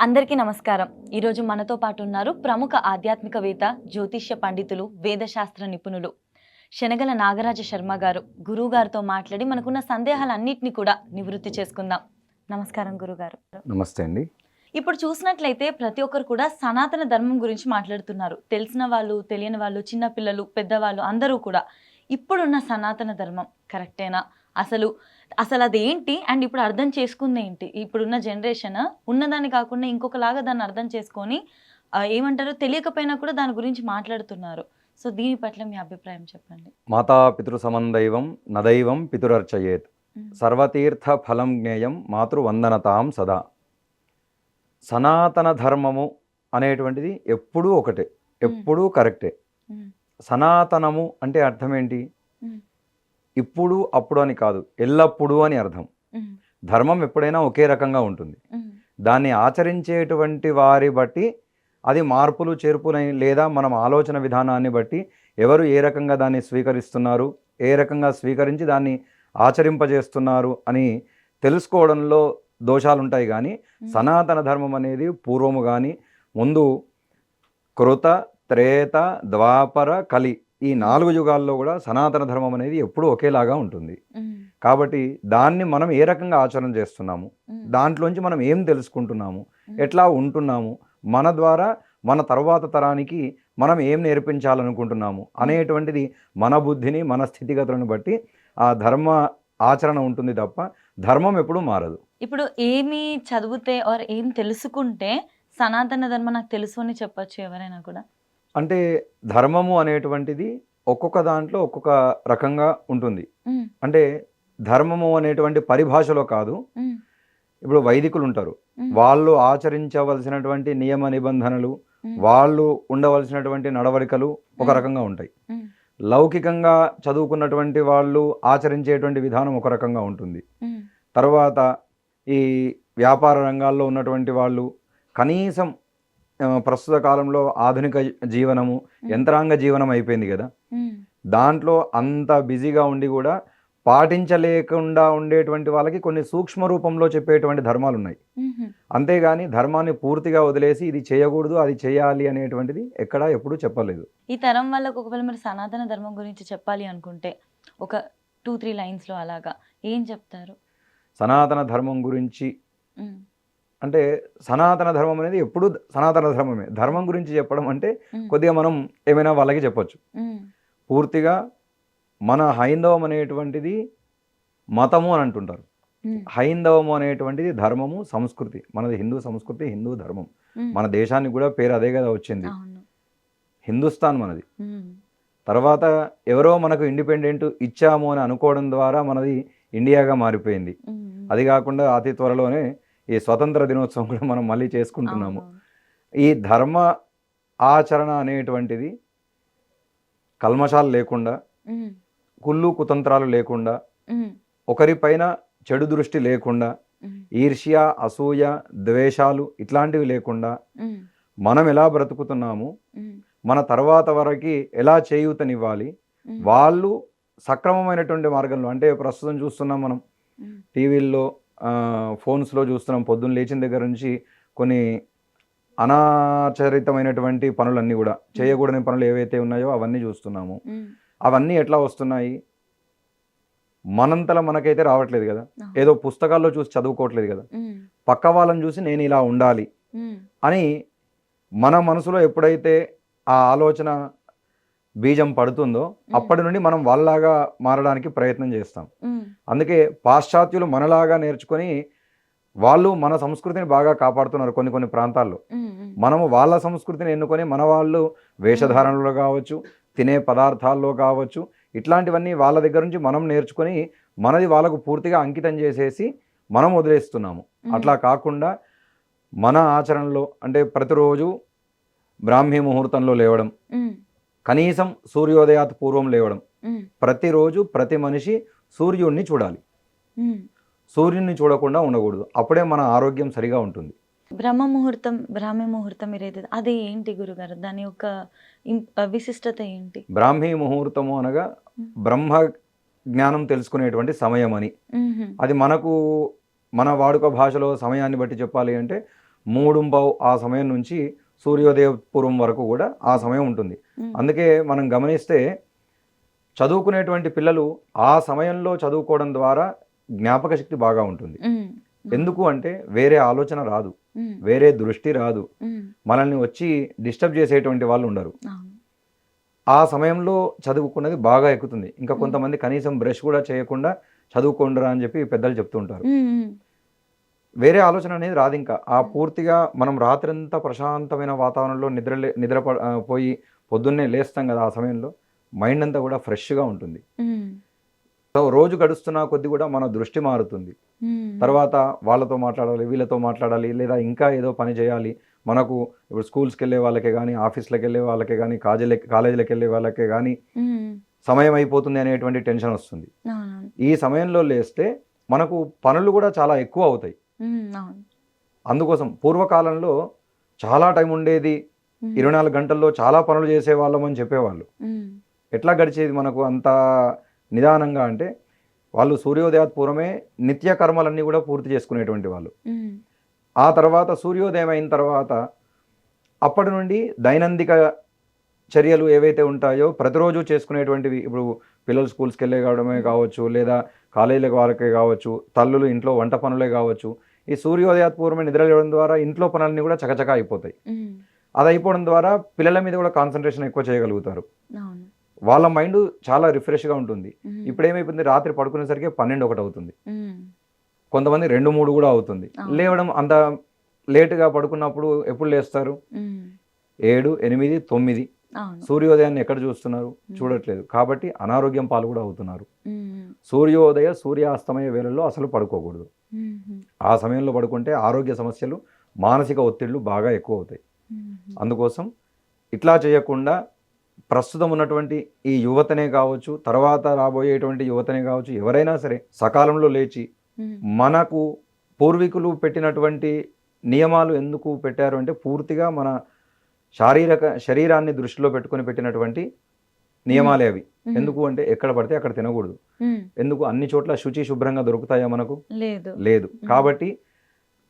అందరికీ నమస్కారం. ఈరోజు మనతో పాటు ఉన్నారు ప్రముఖ ఆధ్యాత్మికవేత్త, జ్యోతిష్య పండితులు, వేదశాస్త్ర నిపుణులు శనగల నాగరాజ శర్మ గారు. గురువు గారితో మాట్లాడి మనకున్న సందేహాలన్నిటిని కూడా నివృత్తి చేసుకుందాం. నమస్కారం గురుగారు. నమస్తే అండి. ఇప్పుడు చూసినట్లయితే ప్రతి ఒక్కరు కూడా సనాతన ధర్మం గురించి మాట్లాడుతున్నారు. తెలిసిన వాళ్ళు, తెలియని వాళ్ళు, చిన్నపిల్లలు, పెద్దవాళ్ళు అందరూ కూడా ఇప్పుడున్న సనాతన ధర్మం కరెక్టేనా? అసలు అదేంటి? అండ్ ఇప్పుడు అర్థం చేసుకుంది ఏంటి? ఇప్పుడున్న జనరేషన్ ఉన్నదాన్ని కాకుండా ఇంకొకలాగా దాన్ని అర్థం చేసుకొని ఏమంటారు, తెలియకపోయినా కూడా దాని గురించి మాట్లాడుతున్నారు. సో దీని పట్ల మీ అభిప్రాయం చెప్పండి. మాతా పితృ సమదైవం నదైవం పితురర్చయేత్ సర్వతీర్థ ఫలం జ్ఞేయం మాతృవందనతాం సదా. సనాతన ధర్మము అనేటువంటిది ఎప్పుడూ ఒకటే, ఎప్పుడూ కరెక్టే. సనాతనము అంటే అర్థం ఏంటి? ఇప్పుడు అప్పుడు అని కాదు, ఎల్లప్పుడూ అని అర్థం. ధర్మం ఎప్పుడైనా ఒకే రకంగా ఉంటుంది. దాన్ని ఆచరించేటువంటి వారి బట్టి అది మార్పులు చేర్పులు లేదా మనం ఆలోచన విధానాన్ని బట్టి ఎవరు ఏ రకంగా దాన్ని స్వీకరిస్తున్నారు, ఏ రకంగా స్వీకరించి దాన్ని ఆచరింపజేస్తున్నారు అని తెలుసుకోవడంలో దోషాలు ఉంటాయి. కానీ సనాతన ధర్మం అనేది పూర్వము కానీ ముందు కృత, త్రేత, ద్వాపర, కలి ఈ 4 యుగాల్లో కూడా సనాతన ధర్మం అనేది ఎప్పుడూ ఒకేలాగా ఉంటుంది. కాబట్టి దాన్ని మనం ఏ రకంగా ఆచరణ చేస్తున్నాము, దాంట్లోంచి మనం ఏం తెలుసుకుంటున్నాము, ఎట్లా ఉంటున్నాము, మన ద్వారా మన తర్వాత తరానికి మనం ఏం నేర్పించాలనుకుంటున్నాము అనేటువంటిది మన బుద్ధిని, మన స్థితిగతులను బట్టి ఆ ధర్మ ఆచరణ ఉంటుంది తప్ప ధర్మం ఎప్పుడూ మారదు. ఇప్పుడు ఏమి చదివితే ఆర్ ఏం తెలుసుకుంటే సనాతన ధర్మం నాకు తెలుసు అని చెప్పచ్చు ఎవరైనా కూడా? అంటే ధర్మము అనేటువంటిది ఒక్కొక్క దాంట్లో ఒక్కొక్క రకంగా ఉంటుంది. అంటే ధర్మము అనేటువంటి పరిభాషలో కాదు. ఇప్పుడు వైదికులు ఉంటారు, వాళ్ళు ఆచరించవలసినటువంటి నియమ నిబంధనలు, వాళ్ళు ఉండవలసినటువంటి నడవడికలు ఒక రకంగా ఉంటాయి. లౌకికంగా చదువుకున్నటువంటి వాళ్ళు ఆచరించేటువంటి విధానం ఒక రకంగా ఉంటుంది. తర్వాత ఈ వ్యాపార రంగాల్లో ఉన్నటువంటి వాళ్ళు కనీసం ప్రస్తుత కాలంలో ఆధునిక జీవనము యంత్రాంగ జీవనం అయిపోయింది కదా, దాంట్లో అంత బిజీగా ఉండి కూడా పాటించలేకుండా ఉండేటువంటి వాళ్ళకి కొన్ని సూక్ష్మ రూపంలో చెప్పేటువంటి ధర్మాలు ఉన్నాయి. అంతేగాని ధర్మాన్ని పూర్తిగా వదిలేసి ఇది చేయకూడదు, అది చేయాలి అనేటువంటిది ఎక్కడా ఎప్పుడూ చెప్పలేదు. ఈ తరం వాళ్ళకు ఒకవేళ మరి సనాతన ధర్మం గురించి చెప్పాలి అనుకుంటే ఒక 2-3 లైన్స్లో అలాగా ఏం చెప్తారు? సనాతన ధర్మం గురించి అంటే సనాతన ధర్మం అనేది ఎప్పుడు సనాతన ధర్మమే. ధర్మం గురించి చెప్పడం అంటే కొద్దిగా మనం ఏమైనా వాళ్ళకి చెప్పొచ్చు. పూర్తిగా మన హైందవం అనేటువంటిది మతము అని అంటుంటారు. హైందవము అనేటువంటిది ధర్మము, సంస్కృతి. మనది హిందూ సంస్కృతి, హిందూ ధర్మం. మన దేశానికి కూడా పేరు అదే కదా వచ్చింది, హిందుస్థాన్ మనది. తర్వాత ఎవరో మనకు ఇండిపెండెంట్ ఇచ్చాము అని అనుకోవడం ద్వారా మనది ఇండియాగా మారిపోయింది. అది కాకుండా అతి త్వరలోనే ఈ స్వతంత్ర దినోత్సవం కూడా మనం మళ్ళీ చేసుకుంటున్నాము. ఈ ధర్మ ఆచరణ అనేటువంటిది కల్మషాలు లేకుండా, కుళ్ళు కుతంత్రాలు లేకుండా, ఒకరిపైన చెడు దృష్టి లేకుండా, ఈర్ష్య, అసూయ, ద్వేషాలు ఇట్లాంటివి లేకుండా మనం ఎలా బ్రతుకుతున్నాము, మన తర్వాత వరకు ఎలా చేయూతనివ్వాలి, వాళ్ళు సక్రమమైనటువంటి మార్గంలో, అంటే ప్రస్తుతం చూస్తున్నాం మనం టీవీల్లో, ఫోన్స్లో చూస్తున్నాం, పొద్దున్న లేచిన దగ్గర నుంచి కొన్ని అనాచరితమైనటువంటి పనులన్నీ కూడా, చేయకూడని పనులు ఏవైతే ఉన్నాయో అవన్నీ చూస్తున్నాము. అవన్నీ ఎట్లా వస్తున్నాయి? మనంతలా మనకైతే రావట్లేదు కదా, ఏదో పుస్తకాల్లో చూసి చదువుకోవట్లేదు కదా, పక్క వాళ్ళని చూసి నేను ఇలా ఉండాలి అని మన మనసులో ఎప్పుడైతే ఆ ఆలోచన బీజం పడుతుందో అప్పటి నుండి మనం వాళ్ళలాగా మారడానికి ప్రయత్నం చేస్తాం. అందుకే పాశ్చాత్యులు మనలాగా నేర్చుకొని వాళ్ళు మన సంస్కృతిని బాగా కాపాడుతున్నారు కొన్ని కొన్ని ప్రాంతాల్లో. మనము వాళ్ళ సంస్కృతిని ఎన్నుకొని మన వాళ్ళు వేషధారణలో కావచ్చు, తినే పదార్థాల్లో కావచ్చు, ఇట్లాంటివన్నీ వాళ్ళ దగ్గర నుంచి మనం నేర్చుకొని మనది వాళ్ళకు పూర్తిగా అంకితం చేసేసి మనం వదిలేస్తున్నాము. అట్లా కాకుండా మన ఆచరణలో, అంటే ప్రతిరోజు బ్రాహ్మీ ముహూర్తంలో లేవడం, కనీసం సూర్యోదయాత్ పూర్వం లేవడం, ప్రతిరోజు ప్రతి మనిషి సూర్యుడిని చూడాలి, సూర్యుడిని చూడకుండా ఉండకూడదు. అప్పుడే మన ఆరోగ్యం సరిగా ఉంటుంది. బ్రాహ్మీ ముహూర్తం ఏదైతే అది ఏంటి గురుగారు? దాని యొక్క విశిష్టత ఏంటి? బ్రాహ్మీ ముహూర్తము అనగా బ్రహ్మ జ్ఞానం తెలుసుకునేటువంటి సమయం అని. అది మనకు మన వాడుక భాషలో సమయాన్ని బట్టి చెప్పాలి అంటే 3:15 ఆ సమయం నుంచి సూర్యోదయ పూర్వం వరకు కూడా ఆ సమయం ఉంటుంది. అందుకే మనం గమనిస్తే చదువుకునేటువంటి పిల్లలు ఆ సమయంలో చదువుకోవడం ద్వారా జ్ఞాపక శక్తి బాగా ఉంటుంది. ఎందుకు అంటే వేరే ఆలోచన రాదు, వేరే దృష్టి రాదు, మనల్ని వచ్చి డిస్టర్బ్ చేసేటువంటి వాళ్ళు ఉండరు. ఆ సమయంలో చదువుకున్నది బాగా ఎక్కుతుంది. ఇంకా కొంతమంది కనీసం బ్రష్ కూడా చేయకుండా చదువుకోండిరా అని చెప్పి పెద్దలు చెప్తూ ఉంటారు. వేరే ఆలోచన అనేది రాదు. ఇంకా ఆ పూర్తిగా మనం రాత్రంతా ప్రశాంతమైన వాతావరణంలో పోయి పొద్దున్నే లేస్తాం కదా, ఆ సమయంలో మైండ్ అంతా కూడా ఫ్రెష్గా ఉంటుంది. సో రోజు గడుస్తున్న కొద్దీ కూడా మన దృష్టి మారుతుంది. తర్వాత వాళ్ళతో మాట్లాడాలి, వీళ్ళతో మాట్లాడాలి, లేదా ఇంకా ఏదో పని చేయాలి. మనకు ఇప్పుడు స్కూల్స్కి వెళ్ళే వాళ్ళకే కానీ, ఆఫీస్లకు వెళ్ళే వాళ్ళకే కానీ, కాలేజీలకు వెళ్ళే వాళ్ళకే కానీ సమయం అయిపోతుంది అనేటువంటి టెన్షన్ వస్తుంది. ఈ సమయంలో లేస్తే మనకు పనులు కూడా చాలా ఎక్కువ అవుతాయి. అందుకోసం పూర్వకాలంలో చాలా టైం ఉండేది, 24 గంటల్లో చాలా పనులు చేసేవాళ్ళం అని చెప్పేవాళ్ళు. ఎట్లా గడిచేది మనకు అంత నిదానంగా అంటే, వాళ్ళు సూర్యోదయాత్ పూర్వమే నిత్య కర్మలన్నీ కూడా పూర్తి చేసుకునేటువంటి వాళ్ళు. ఆ తర్వాత సూర్యోదయం అయిన తర్వాత అప్పటి నుండి దైనందిక చర్యలు ఏవైతే ఉంటాయో ప్రతిరోజు చేసుకునేటువంటివి, ఇప్పుడు పిల్లలు స్కూల్స్కి వెళ్ళే కావచ్చు, లేదా కాలేజీలకు వాళ్ళకే కావచ్చు, తల్లులు ఇంట్లో వంట పనులే కావచ్చు, ఈ సూర్యోదయాత్ పూర్వమే నిద్ర లేవడం ద్వారా ఇంట్లో పనులన్నీ కూడా చకచకా అయిపోతాయి. అది అయిపోవడం ద్వారా పిల్లల మీద కూడా కాన్సన్ట్రేషన్ ఎక్కువ చేయగలుగుతారు. వాళ్ళ మైండ్ చాలా రిఫ్రెష్గా ఉంటుంది. ఇప్పుడు ఏమైపోతుంది, రాత్రి పడుకునేసరికి 12-1 అవుతుంది, కొంతమంది 2-3 కూడా అవుతుంది. లేవడం అంత లేటుగా పడుకున్నప్పుడు ఎప్పుడు లేస్తారు? 7, 8, 9. సూర్యోదయాన్ని ఎక్కడ చూస్తున్నారు? చూడట్లేదు. కాబట్టి అనారోగ్యం పాలు కూడా అవుతున్నారు. సూర్యోదయ సూర్యాస్తమయ వేళల్లో అసలు పడుకోకూడదు. ఆ సమయంలో పడుకుంటే ఆరోగ్య సమస్యలు, మానసిక ఒత్తిళ్లు బాగా ఎక్కువ అవుతాయి. అందుకోసం ఇట్లా చేయకుండా ప్రస్తుతం ఉన్నటువంటి ఈ యువతనే కావచ్చు, తర్వాత రాబోయేటువంటి యువతనే కావచ్చు, ఎవరైనా సరే సకాలంలో లేచి మనకు పూర్వీకులు పెట్టినటువంటి నియమాలు ఎందుకు పెట్టారు అంటే, పూర్తిగా మన శరీరాన్ని దృష్టిలో పెట్టుకుని పెట్టినటువంటి నియమాలే అవి. ఎందుకు అంటే ఎక్కడ పడితే అక్కడ తినకూడదు. ఎందుకు? అన్ని చోట్ల శుచి శుభ్రంగా దొరుకుతాయా మనకు? లేదు. కాబట్టి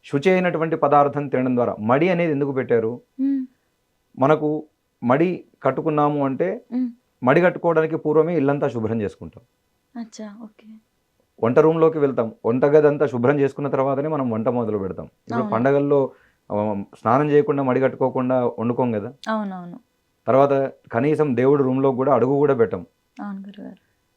శుచి అయినటువంటి పదార్థం తినడం ద్వారా, మడి అనేది ఎందుకు పెట్టారు? మనకు మడి కట్టుకున్నాము అంటే మడి కట్టుకోవడానికి పూర్వమే ఇల్లంతా శుభ్రం చేసుకుంటాం. వంట రూమ్లోకి వెళ్తాం, వంటగది అంతా శుభ్రం చేసుకున్న తర్వాతనే మనం వంట మొదలు పెడతాం. ఇప్పుడు పండగల్లో స్నానం చేయకుండా మడి కట్టుకోకుండా వండుకోం కదా. తర్వాత కనీసం దేవుడు రూమ్లో కూడా అడుగు కూడా పెట్టం.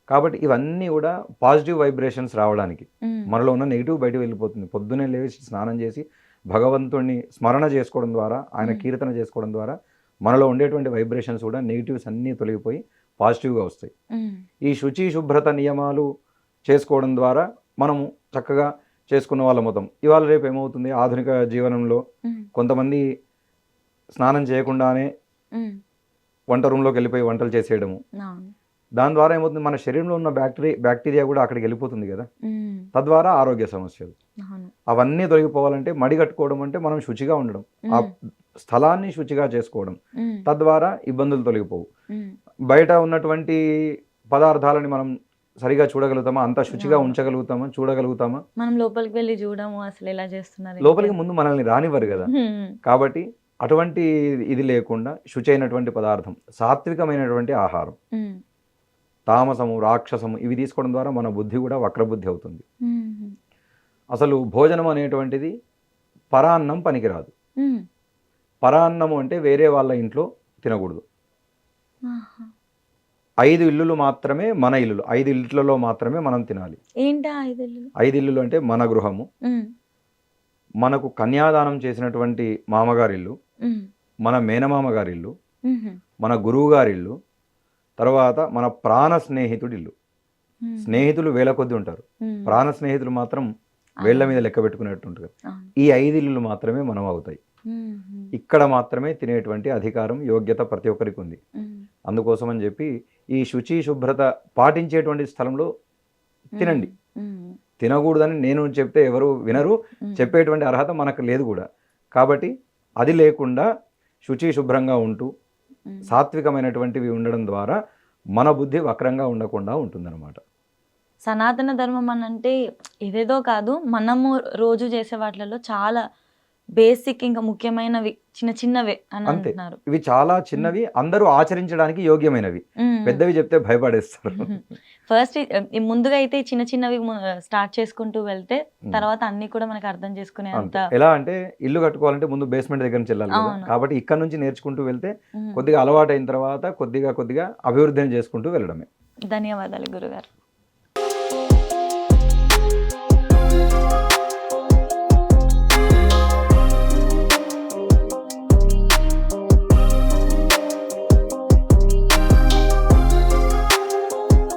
కాబట్టి ఇవన్నీ కూడా పాజిటివ్ వైబ్రేషన్స్ రావడానికి, మనలో ఉన్న నెగిటివ్ బయటకు వెళ్ళిపోతుంది. పొద్దునే లేచి స్నానం చేసి భగవంతుడిని స్మరణ చేసుకోవడం ద్వారా, ఆయన కీర్తన చేసుకోవడం ద్వారా మనలో ఉండేటువంటి వైబ్రేషన్స్ కూడా, నెగిటివ్స్ అన్నీ తొలగిపోయి పాజిటివ్గా వస్తాయి. ఈ శుచి శుభ్రత నియమాలు చేసుకోవడం ద్వారా మనము చక్కగా చేసుకున్న వాళ్ళం అవుతాం. ఇవాళ రేపు ఏమవుతుంది, ఆధునిక జీవనంలో కొంతమంది స్నానం చేయకుండానే వంట రూమ్లోకి వెళ్ళిపోయి వంటలు చేసేయడము. దాని ద్వారా ఏమవుతుంది, మన శరీరంలో ఉన్న బ్యాక్టీరియా కూడా అక్కడికి వెళ్ళిపోతుంది కదా. తద్వారా ఆరోగ్య సమస్యలు అవన్నీ తొలగిపోవాలంటే మడి కట్టుకోవడం అంటే మనం శుచిగా ఉండడం, ఆ స్థలాన్ని శుచిగా చేసుకోవడం, తద్వారా ఇబ్బందులు తొలగిపోవు. బయట ఉన్నటువంటి పదార్థాలని మనం సరిగా చూడగలుగుతామా? అంత శుచిగా ఉంచగలుగుతామా? చూడగలుగుతామా? మనం లోపలికి వెళ్ళి చూడము, అసలు ఎలా చేస్తున్నారు, లోపలికి ముందు మనల్ని రానివ్వరు కదా. కాబట్టి అటువంటి ఇది లేకుండా శుచి అయినటువంటి పదార్థం, సాత్వికమైనటువంటి ఆహారం, తామసము రాక్షసము ఇవి తీసుకోవడం ద్వారా మన బుద్ధి కూడా వక్రబుద్ధి అవుతుంది. అసలు భోజనం అనేటువంటిది పరాన్నం పనికిరాదు. పరాన్నము అంటే వేరే వాళ్ళ ఇంట్లో తినకూడదు. 5 ఇల్లులు మాత్రమే మన ఇల్లులు, 5 ఇళ్లలో మాత్రమే మనం తినాలి. ఏంటా 5 ఇల్లులు అంటే మన గృహము, మనకు కన్యాదానం చేసినటువంటి మామగారిల్లు, మన మేనమామ గారిల్లు, మన గురువు గారిల్లు, తర్వాత మన ప్రాణ స్నేహితుడిల్లు. స్నేహితులు వేల కొద్ది ఉంటారు, ప్రాణ స్నేహితులు మాత్రం వేళ్ల మీద లెక్క పెట్టుకునేట్టు ఉంటారు. ఈ 5 ఇల్లులు మాత్రమే మనం అవుతాయి. ఇక్కడ మాత్రమే తినేటువంటి అధికారం, యోగ్యత ప్రతి ఒక్కరికి ఉంది. అందుకోసం అని చెప్పి ఈ శుచి శుభ్రత పాటించేటువంటి స్థలంలో తినండి. తినకూడదని నేను చెప్తే ఎవరు వినరు, చెప్పేటువంటి అర్హత మనకు లేదు కూడా. కాబట్టి అది లేకుండా శుచి శుభ్రంగా ఉంటూ సాత్వికమైనటువంటివి ఉండడం ద్వారా మన బుద్ధి వక్రంగా ఉండకుండా ఉంటుందన్నమాట. సనాతన ధర్మం అని అంటే ఇదేదో కాదు, మనము రోజు చేసే వాటిలలో చాలా బేసిక్ ఇంకా ముఖ్యమైనవి చిన్న చిన్నవే అని అంతే. అంటున్నారు. ఇవి చాలా చిన్నవి, అందరూ ఆచరించడానికి యోగ్యమైనవి. పెద్దవి చెప్తే భయపడేస్తారు. ఫస్ట్ ముందుగా అయితే ఈ చిన్న చిన్నవి స్టార్ట్ చేసుకుంటూ వెళ్తే తర్వాత అన్ని కూడా మనకి అర్థం చేసుకునే అంత. అంతే. ఎలా అంటే ఇల్లు కట్టుకోవాలంటే ముందు బేస్మెంట్ దగ్గర నుంచి వెళ్ళాలి కదా. అవును. కాబట్టి ఇక్కడ నుంచి నేర్చుకుంటూ వెళ్తే కొద్దిగా అలవాటు అయిన తర్వాత కొద్దిగా కొద్దిగా అభివృద్ధిని చేసుకుంటూ వెళ్ళడమే. ధన్యవాదాలు గురుగారు.